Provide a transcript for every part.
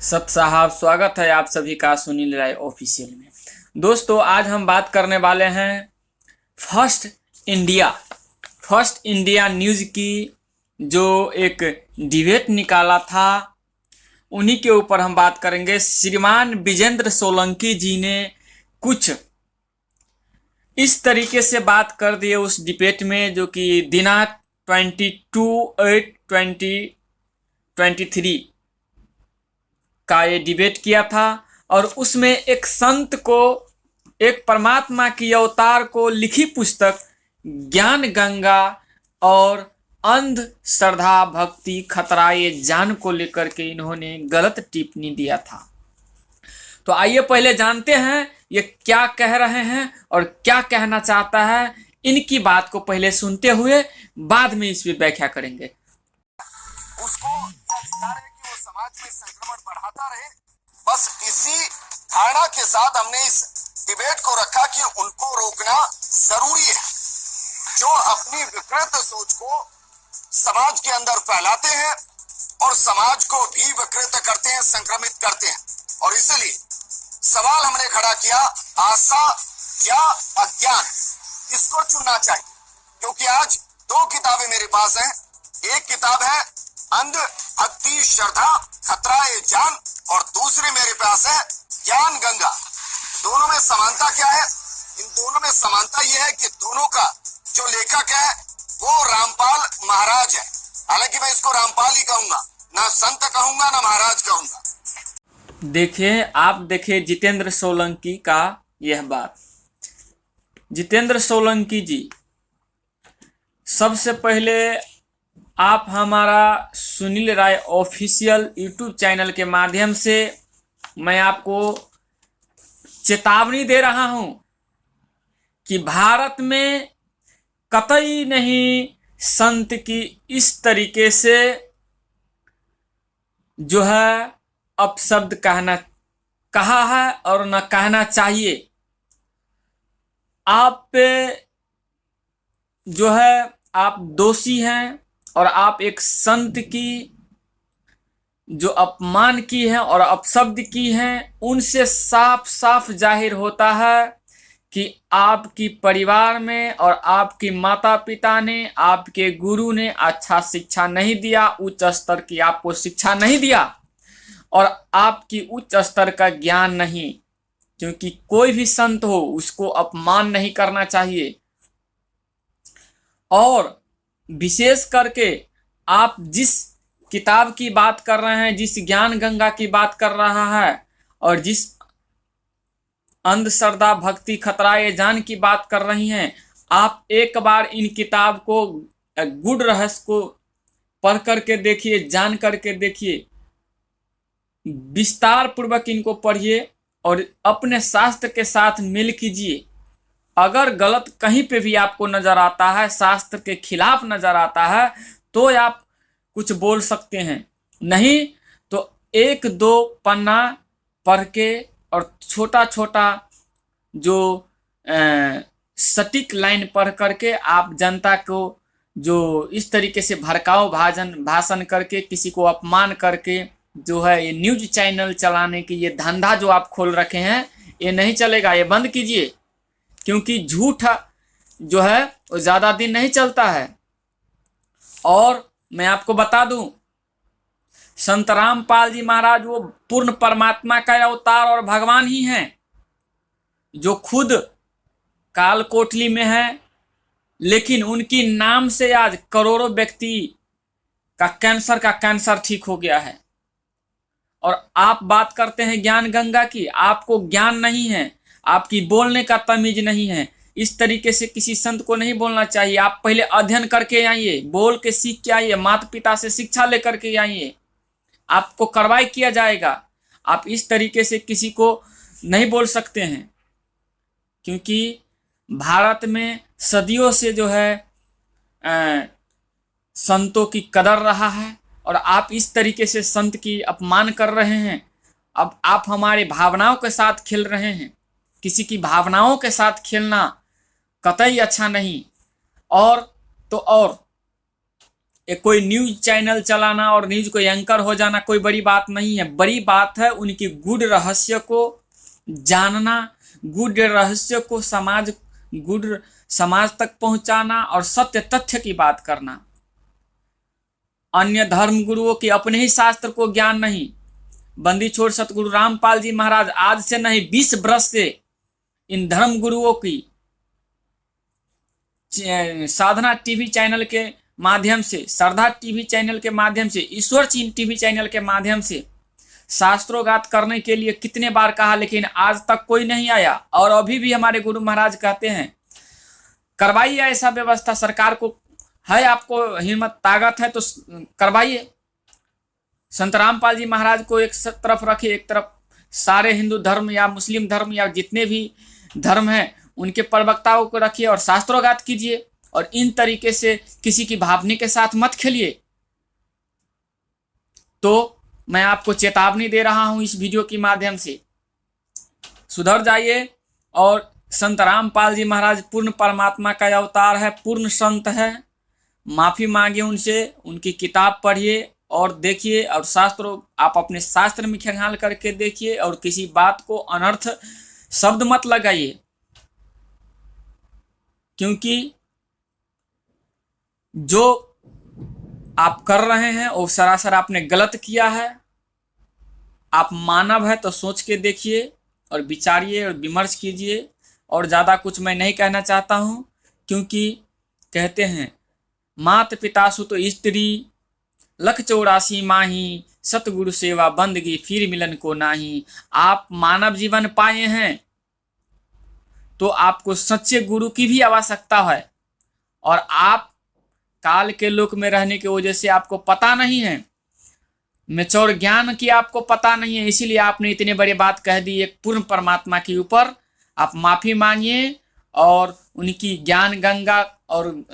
सत साहब, स्वागत है आप सभी का सुनील राय ऑफिशियल में। दोस्तों, आज हम बात करने वाले हैं फर्स्ट इंडिया न्यूज़ की जो एक डिबेट निकाला था, उन्हीं के ऊपर हम बात करेंगे। श्रीमान विजेंद्र सोलंकी जी ने कुछ इस तरीके से बात कर दिए उस डिबेट में, जो कि दिनांक 22/8/2023 का ये डिबेट किया था। और उसमें एक संत को, एक परमात्मा की अवतार को लिखी पुस्तक ज्ञान गंगा और अंध श्रद्धा भक्ति खतराए जान को लेकर के इन्होंने गलत टिप्पणी दिया था। तो आइए पहले जानते हैं ये क्या कह रहे हैं और क्या कहना चाहता है। इनकी बात को पहले सुनते हुए बाद में इस पर व्याख्या करेंगे। उसको अधिकार है कि वो समाज में संक्रमण बढ़ाता रहे। बस इसी धारणा के साथ हमने इस डिबेट को रखा कि उनको रोकना जरूरी है, जो अपनी विकृत सोच को समाज के अंदर फैलाते हैं और समाज को भी विकृत करते हैं, संक्रमित करते हैं। और इसलिए सवाल हमने खड़ा किया, आशा या अज्ञान, इसको चुनना चाहिए। क्योंकि आज दो किताबें मेरे पास हैं। एक किताब है अंध भक्ति श्रद्धा खतराए जान और दूसरी मेरे पास है ज्ञान गंगा। दोनों में समानता क्या है? इन दोनों में समानता यह है कि दोनों का जो लेखक है वो रामपाल महाराज है। हालांकि मैं इसको रामपाल ही कहूंगा, ना संत कहूंगा ना महाराज कहूंगा। देखिए, आप देखिए जितेंद्र सोलंकी का यह बात। जितेंद्र सोलंकी जी, सबसे पहले आप हमारा सुनील राय ऑफिशियल यूट्यूब चैनल के माध्यम से मैं आपको चेतावनी दे रहा हूं कि भारत में कतई नहीं संत की इस तरीके से जो है अपशब्द कहा है और न कहना चाहिए। आप पे जो है आप दोषी हैं और आप एक संत की जो अपमान की है और अपशब्द की है, उनसे साफ साफ जाहिर होता है कि आपकी परिवार में और आपकी माता पिता ने, आपके गुरु ने अच्छा शिक्षा नहीं दिया, उच्च स्तर की आपको शिक्षा नहीं दिया और आपकी उच्च स्तर का ज्ञान नहीं। क्योंकि कोई भी संत हो उसको अपमान नहीं करना चाहिए। और विशेष करके आप जिस किताब की बात कर रहे हैं, जिस ज्ञान गंगा की बात कर रहा है और जिस अंधश्रद्धा भक्ति खतराए जान की बात कर रही हैं, आप एक बार इन किताब को, गुड़ रहस्य को पढ़ करके देखिए, जान करके देखिए, विस्तार पूर्वक इनको पढ़िए और अपने शास्त्र के साथ मेल कीजिए। अगर गलत कहीं पे भी आपको नजर आता है, शास्त्र के खिलाफ नजर आता है, तो आप कुछ बोल सकते हैं। नहीं तो एक दो पन्ना पढ़ के और छोटा छोटा जो सटीक लाइन पढ़ करके आप जनता को जो इस तरीके से भड़काऊ भाषण करके, किसी को अपमान करके जो है ये न्यूज चैनल चलाने की ये धंधा जो आप खोल रखे हैं, ये नहीं चलेगा। ये बंद कीजिए, क्योंकि झूठ जो है वो ज़्यादा दिन नहीं चलता है। और मैं आपको बता दूं, संत रामपाल जी महाराज वो पूर्ण परमात्मा का अवतार और भगवान ही हैं, जो खुद काल कोठली में है, लेकिन उनकी नाम से आज करोड़ों व्यक्ति का कैंसर ठीक हो गया है। और आप बात करते हैं ज्ञान गंगा की, आपको ज्ञान नहीं है, आपकी बोलने का तमीज नहीं है। इस तरीके से किसी संत को नहीं बोलना चाहिए। आप पहले अध्ययन करके आइए, बोल के सीख के आइए, माता पिता से शिक्षा लेकर के आइए, आपको कार्रवाई किया जाएगा। आप इस तरीके से किसी को नहीं बोल सकते हैं, क्योंकि भारत में सदियों से जो है संतों की कदर रहा है और आप इस तरीके से संत की अपमान कर रहे हैं। अब आप हमारे भावनाओं के साथ खेल रहे हैं। किसी की भावनाओं के साथ खेलना कतई अच्छा नहीं। और तो और एक कोई न्यूज चैनल चलाना और न्यूज को एंकर हो जाना कोई बड़ी बात नहीं है। बड़ी बात है उनकी गूढ़ रहस्य को जानना, गूढ़ रहस्य को गूढ़ समाज तक पहुंचाना और सत्य तथ्य की बात करना। अन्य धर्म गुरुओं की अपने ही शास्त्र को ज्ञान नहीं। बंदी छोड़ सतगुरु रामपाल जी महाराज आज से नहीं 20 वर्ष से इन धर्म गुरुओं की साधना टीवी चैनल के माध्यम से, श्रद्धा टीवी चैनल के माध्यम से, ईश्वर चीन टीवी चैनल के माध्यम से शास्त्रोगात करने के लिए कितने बार कहा, लेकिन आज तक कोई नहीं आया। और अभी भी हमारे गुरु महाराज कहते हैं करवाइए ऐसा व्यवस्था, सरकार को है, आपको हिम्मत ताकत है तो करवाइए। संत रामपाल जी महाराज को एक तरफ रखिए, एक तरफ सारे हिंदू धर्म या मुस्लिम धर्म या जितने भी धर्म हैं उनके प्रवक्ताओं को रखिए और शास्त्रोगात कीजिए। और इन तरीके से किसी की भावना के साथ मत खेलिए। तो मैं आपको चेतावनी दे रहा हूं इस वीडियो के माध्यम से, सुधर जाइए। और संत रामपाल जी महाराज पूर्ण परमात्मा का अवतार है, पूर्ण संत है। माफी मांगिए उनसे, उनकी किताब पढ़िए और देखिए, और शास्त्रों आप अपने शास्त्र में खंगाल करके देखिए और किसी बात को अनर्थ शब्द मत लगाइए, क्योंकि जो आप कर रहे हैं वो सरासर आपने गलत किया है। आप मानव है तो सोच के देखिए और विचारिए और विमर्श कीजिए। और ज़्यादा कुछ मैं नहीं कहना चाहता हूँ, क्योंकि कहते हैं मात पिता सुत स्त्री 184 माही, सतगुरु सेवा बंदगी फिर मिलन को नाही। आप मानव जीवन पाए हैं तो आपको सच्चे गुरु की भी आवश्यकता है। और आप काल के लोक में रहने की वजह से आपको पता नहीं है, मैच्योर ज्ञान की आपको पता नहीं है, इसीलिए आपने इतने बड़े बात कह दी एक पूर्ण परमात्मा के ऊपर। आप माफी मांगिए और उनकी ज्ञान गंगा और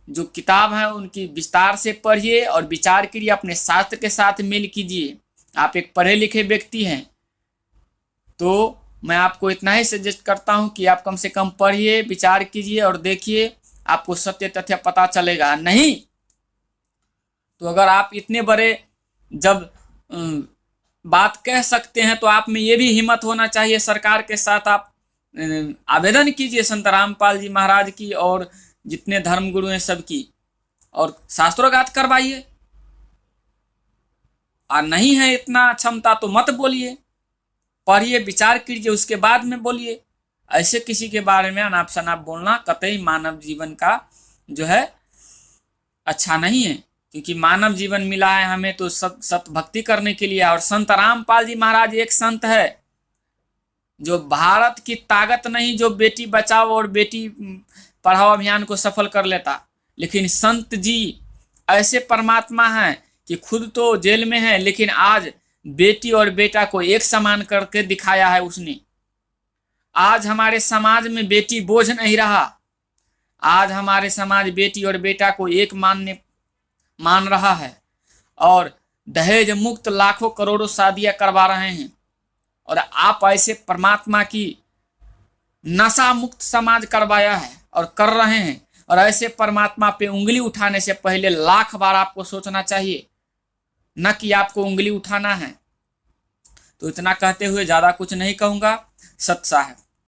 जो किताब है उनकी विस्तार से पढ़िए और विचार करिए, अपने शास्त्र के साथ मेल कीजिए। आप एक पढ़े लिखे व्यक्ति हैं तो मैं आपको इतना ही सजेस्ट करता हूं कि आप कम से कम पढ़िए, विचार कीजिए और देखिए, आपको सत्य तथ्य पता चलेगा। नहीं तो अगर आप इतने बड़े जब बात कह सकते हैं तो आप में ये भी हिम्मत होना चाहिए, सरकार के साथ आप आवेदन कीजिए संत रामपाल जी महाराज की और जितने धर्म गुरु हैं सबकी, और शास्त्रोगात करवाइए। और नहीं है इतना क्षमता तो मत बोलिए, पढ़िए, विचार कीजिए, उसके बाद में बोलिए। ऐसे किसी के बारे में अनाप शनाप बोलना कतई मानव जीवन का जो है अच्छा नहीं है, क्योंकि मानव जीवन मिला है हमें तो सत भक्ति करने के लिए। और संत रामपाल जी महाराज एक संत है जो भारत की ताकत नहीं, जो बेटी बचाओ और बेटी पढ़ाओ अभियान को सफल कर लेता, लेकिन संत जी ऐसे परमात्मा हैं कि खुद तो जेल में है लेकिन आज बेटी और बेटा को एक समान करके दिखाया है उसने। आज हमारे समाज में बेटी बोझ नहीं रहा, आज हमारे समाज बेटी और बेटा को एक मान रहा है और दहेज मुक्त लाखों करोड़ों शादियां करवा रहे हैं। और आप ऐसे परमात्मा की नशा मुक्त समाज करवाया है और कर रहे हैं। और ऐसे परमात्मा पे उंगली उठाने से पहले 1,00,000 बार आपको सोचना चाहिए, न कि आपको उंगली उठाना है। तो इतना कहते हुए ज्यादा कुछ नहीं कहूंगा। सत साहब।